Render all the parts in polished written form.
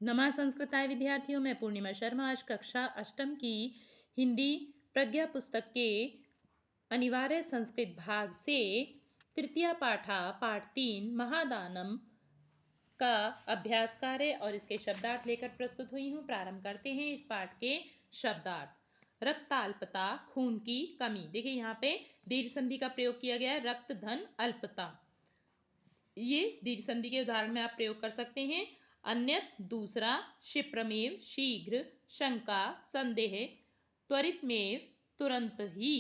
नमा संस्कृताय विद्यार्थियों, मैं पूर्णिमा शर्मा आज कक्षा अष्टम की हिंदी प्रज्ञा पुस्तक के अनिवार्य संस्कृत भाग से तृतीय पाठा पाठ 3 महादानम का अभ्यास कार्य और इसके शब्दार्थ लेकर प्रस्तुत हुई हूँ। प्रारंभ करते हैं इस पाठ के शब्दार्थ। रक्ताल्पता, खून की कमी। देखिए यहाँ पे दीर्घ संधि का प्रयोग किया गया है, रक्त धन अल्पता। ये दीर्घ संधि के उदाहरण में आप प्रयोग कर सकते हैं। अन्यत, दूसरा, क्षिप्रमेव, शीघ्र, शंका, संदेह, त्वरित में, तुरंत ही,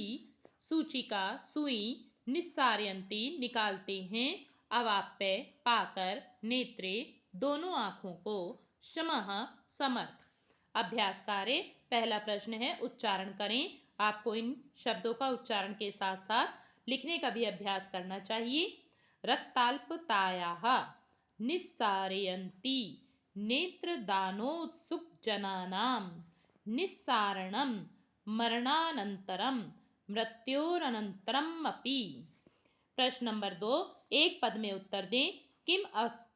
सूचिका, सुई, निस्सारयन्ति, निकालते हैं, अवाप्य, पाकर, नेत्रे, दोनों आँखों को, शमः, समर्थ। अभ्यास कार्य। पहला प्रश्न है, उच्चारण करें। आपको इन शब्दों का उच्चारण के साथ साथ लिखने का भी अभ्यास करना चाहिए। रक्ताल्पतायाः निस्सारयन्ति नेत्रदानोत्सुक जनानां निस्सारणं मरणानन्तरं मृत्योरनन्तरम् अपि। प्रश्न नंबर 2, एक पद में उत्तर दें। किम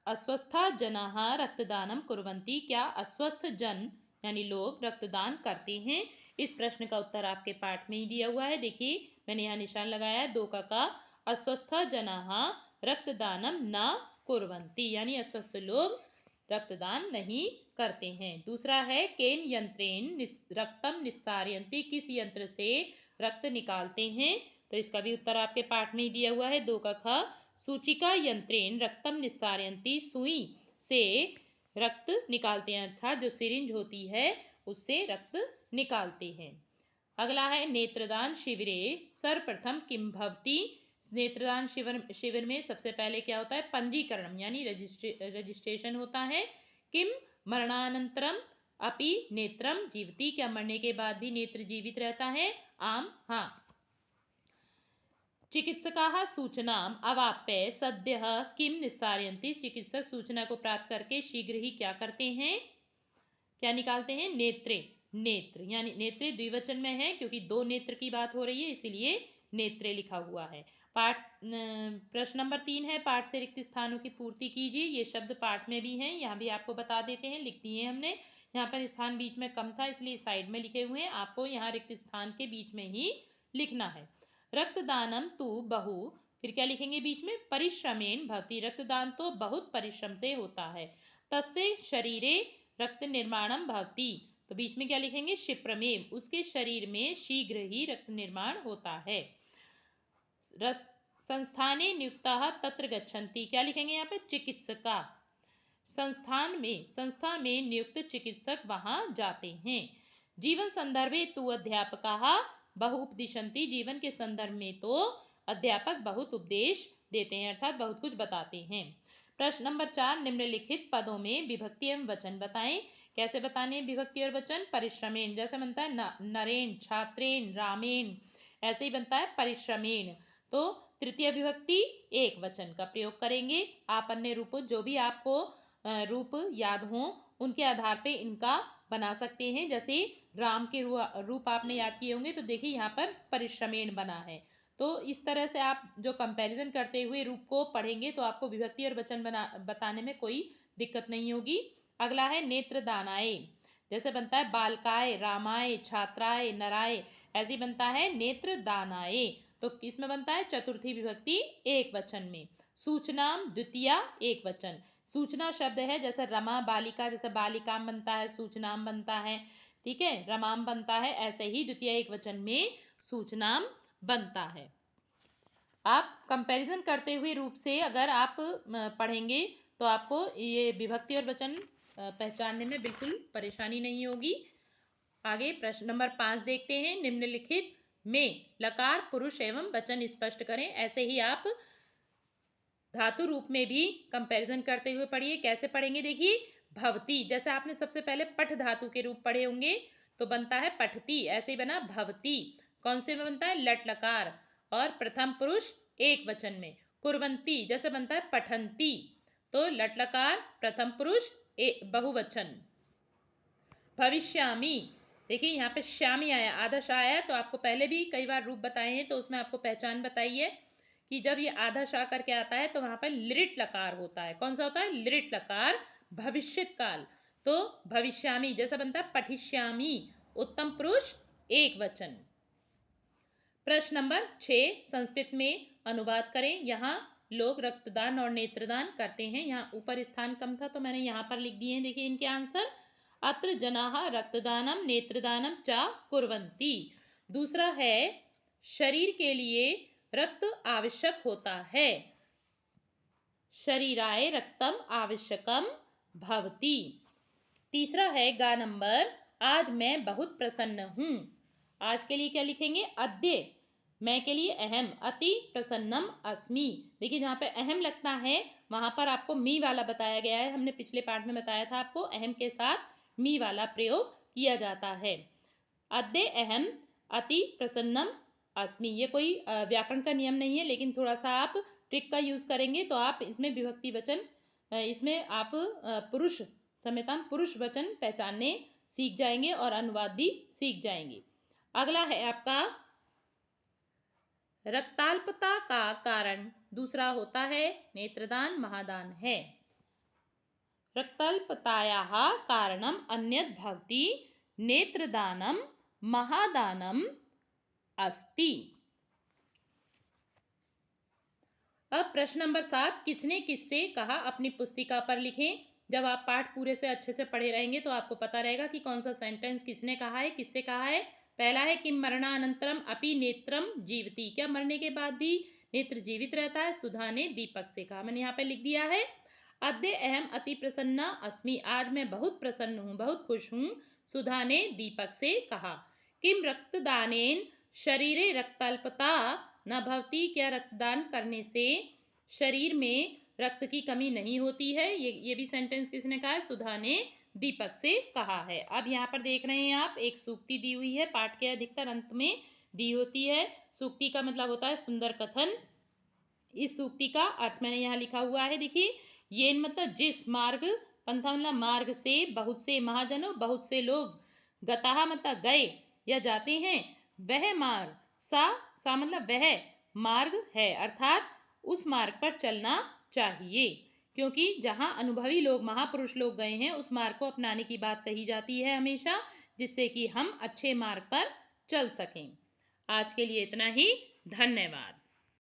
अस्वस्था जनाः रक्तदानं कुर्वन्ति, क्या अस्वस्थ जन यानी लोग रक्तदान करते हैं। इस प्रश्न का उत्तर आपके पाठ में ही दिया हुआ है। देखिए मैंने यहाँ निशान लगाया है 2 का। अस्वस्थ जनाः रक्तदानम न कुर्वन्ति यानी अस्वस्थ लोग रक्तदान नहीं करते हैं। दूसरा है, केन यंत्रेण रक्तम निस्सारयन्ति, किस यंत्र से रक्त निकालते हैं। तो इसका भी उत्तर आपके पाठ में ही दिया हुआ है 2 का ख। सूचिका यंत्रेण रक्तम निस्सारयन्ति, सुई से रक्त निकालते हैं, अर्थात जो सिरिंज होती है उससे रक्त निकालते हैं। अगला है, नेत्रदान शिविरे सर्वप्रथम किम भवति। नेत्रदान शिविर में सबसे पहले क्या होता है, पंजीकरण यानी रजिस्ट्रेशन होता है। किम मरणानंतरम अपि नेत्रम जीवति, क्या मरने के बाद भी नेत्र जीवित रहता है। आम, हाँ। चिकित्सकाः सूचनाम अवाप्य सद्यः किम निस्सारयन्ति, चिकित्सक सूचना को प्राप्त करके शीघ्र ही क्या करते हैं, क्या निकालते हैं। नेत्रे, नेत्र यानी नेत्रे द्विवचन में है क्योंकि 2 नेत्र की बात हो रही है, इसीलिए नेत्रे लिखा हुआ है। प्रश्न नंबर 3 है, पाठ से रिक्त स्थानों की पूर्ति कीजिए। ये शब्द पाठ में भी हैं, यहाँ भी आपको बता देते हैं, लिख दिए हमने। यहाँ पर स्थान बीच में कम था इसलिए साइड में लिखे हुए हैं, आपको यहाँ रिक्त स्थान के बीच में ही लिखना है। रक्तदानम तु बहु, फिर क्या लिखेंगे बीच में, परिश्रमेण भवति, रक्तदान तो बहुत परिश्रम से होता है। तस्य शरीरे रक्त निर्माणम भवति, तो बीच में क्या लिखेंगे, क्षिप्रमेव, उसके शरीर में शीघ्र ही रक्त निर्माण होता है। संस्थाने नियुक्ताः तत्र गच्छन्ति, क्या लिखेंगे यहाँ पे, चिकित्सका, संस्था में नियुक्त चिकित्सक वहां जाते हैं। जीवन संदर्भे तु अध्यापकाः बहु उपदिशन्ति, जीवन के संदर्भ में तो अध्यापक बहुत उपदेश देते हैं, अर्थात बहुत कुछ बताते हैं। प्रश्न नंबर 4, निम्नलिखित पदों में विभक्ति एवं वचन बताएं। कैसे बताने विभक्ति और वचन, परिश्रमेण जैसे बनता है नरेण, छात्रेण, रामेण, ऐसे ही बनता है परिश्रमेण। तो तृतीय विभक्ति एक वचन का प्रयोग करेंगे। आप अन्य रूपों, जो भी आपको रूप याद हो उनके आधार पे इनका बना सकते हैं। जैसे राम के रूप आपने याद किए होंगे, तो देखिए यहाँ पर परिश्रमेण बना है। तो इस तरह से आप जो कंपैरिजन करते हुए रूप को पढ़ेंगे तो आपको विभक्ति और वचन बताने में कोई दिक्कत नहीं होगी। अगला है, नेत्रदानाय, जैसे बनता है बालकाय, रामाय, छात्राय, नराय, ऐसे बनता है नेत्रदानाय। तो किसमें बनता है, चतुर्थी विभक्ति एक वचन में। सूचनाम द्वितीया एक वचन, सूचना शब्द है, जैसे रमा बालिका, जैसे बालिकाम बनता है, सूचनाम बनता है, ठीक है, रमाम बनता है, ऐसे ही द्वितीय एक वचन में सूचनाम बनता है। आप कंपैरिजन करते हुए रूप से अगर आप पढ़ेंगे तो आपको ये विभक्ति और वचन पहचानने में बिल्कुल परेशानी नहीं होगी। आगे प्रश्न नंबर 5 देखते हैं। निम्नलिखित में लकार पुरुष एवं वचन स्पष्ट करें। ऐसे ही आप धातु रूप में भी कंपैरिजन करते हुए पढ़िए। कैसे पढ़ेंगे, देखिए, भवती, जैसे आपने सबसे पहले पठ धातु के रूप पढ़े होंगे तो बनता है पठती, ऐसे ही बना भवती। कौन से में बनता है, लट लकार, और प्रथम पुरुष एक वचन में। कुर्वंती जैसे बनता है पठंती, तो लट लकार प्रथम पुरुष बहुवचन। भविष्यामी, देखिए यहाँ पे श्यामी आया, आधा शाह आया, तो आपको पहले भी कई बार रूप बताए हैं, तो उसमें आपको पहचान बताइए कि जब ये आधा शाह करके आता है तो वहां पर लिट लकार होता है। कौन सा होता है, लिट लकार, भविष्यत काल। तो भविष्यामि जैसा बनता है पठिष्यामि, उत्तम पुरुष एक वचन। प्रश्न नंबर 6 संस्कृत में अनुवाद करें। यहाँ लोग रक्तदान और नेत्रदान करते हैं। यहाँ ऊपर स्थान कम था तो मैंने यहाँ पर लिख दिए हैं, देखिए इनके आंसर। अत्र जनाः रक्तदानम नेत्रदानम च कुर्वन्ति। दूसरा है शरीर के लिए रक्त आवश्यक होता है, शरीराय रक्तम आवश्यकम भवति। तीसरा है गा नंबर, आज मैं बहुत प्रसन्न हूँ। आज के लिए क्या लिखेंगे, अद्य मैं के लिए अहम, अति प्रसन्नम अस्मि। देखिए जहाँ पे अहम लगता है वहाँ पर आपको मी वाला बताया गया है। हमने पिछले पार्ट में बताया था आपको अहम के साथ मी वाला प्रयोग किया जाता है। अद्य अहम अति प्रसन्नम अस्मि, ये कोई व्याकरण का नियम नहीं है, लेकिन थोड़ा सा आप ट्रिक का यूज करेंगे तो आप इसमें विभक्ति वचन, इसमें आप पुरुष समेताम पुरुष वचन पहचानने सीख जाएंगे और अनुवाद भी सीख जाएंगे। अगला है आपका रक्ताल्पता का कारण दूसरा होता है नेत्रदान महादान है। रक्ताल्पतायाः कारणम अन्यत् भवति, नेत्रदानम महादानम अस्ति। अब प्रश्न नंबर 7 किसने किससे कहा अपनी पुस्तिका पर लिखें। जब आप पाठ पूरे से अच्छे से पढ़े रहेंगे तो आपको पता रहेगा कि कौन सा सेंटेंस किसने कहा है, किससे कहा है। पहला है किम मरणानंतरम अपि नेत्रम जीवति, क्या मरने के बाद भी नेत्र जीवित रहता है। सुधा ने दीपक से कहा, मैंने यहाँ पे लिख दिया है। अद्य अहम अति प्रसन्ना अस्मि, आज मैं बहुत प्रसन्न हूँ, बहुत खुश हूँ। सुधा ने दीपक से कहा। किम रक्तदानेन शरीरे रक्ताल्पता न भवति, क्या रक्तदान करने से शरीर में रक्त की कमी नहीं होती है। ये भी सेंटेंस किसने कहा है, सुधा ने दीपक से कहा है। अब यहाँ पर देख रहे हैं आप एक सूक्ति दी हुई है, पाठ के अधिकतर अंत में दी होती है। सूक्ति का मतलब होता है सुंदर कथन। इस सूक्ति का अर्थ मैंने यहाँ लिखा हुआ है, देखिए ये मतलब जिस मार्ग, पंथा मतलब मार्ग से बहुत से महाजनों बहुत से लोग, गताहा मतलब गए या जाते हैं, वह मार्ग, सा मतलब वह मार्ग है, अर्थात उस मार्ग पर चलना चाहिए। क्योंकि जहाँ अनुभवी लोग महापुरुष लोग गए हैं उस मार्ग को अपनाने की बात कही जाती है हमेशा, जिससे कि हम अच्छे मार्ग पर चल सकें। आज के लिए इतना ही, धन्यवाद।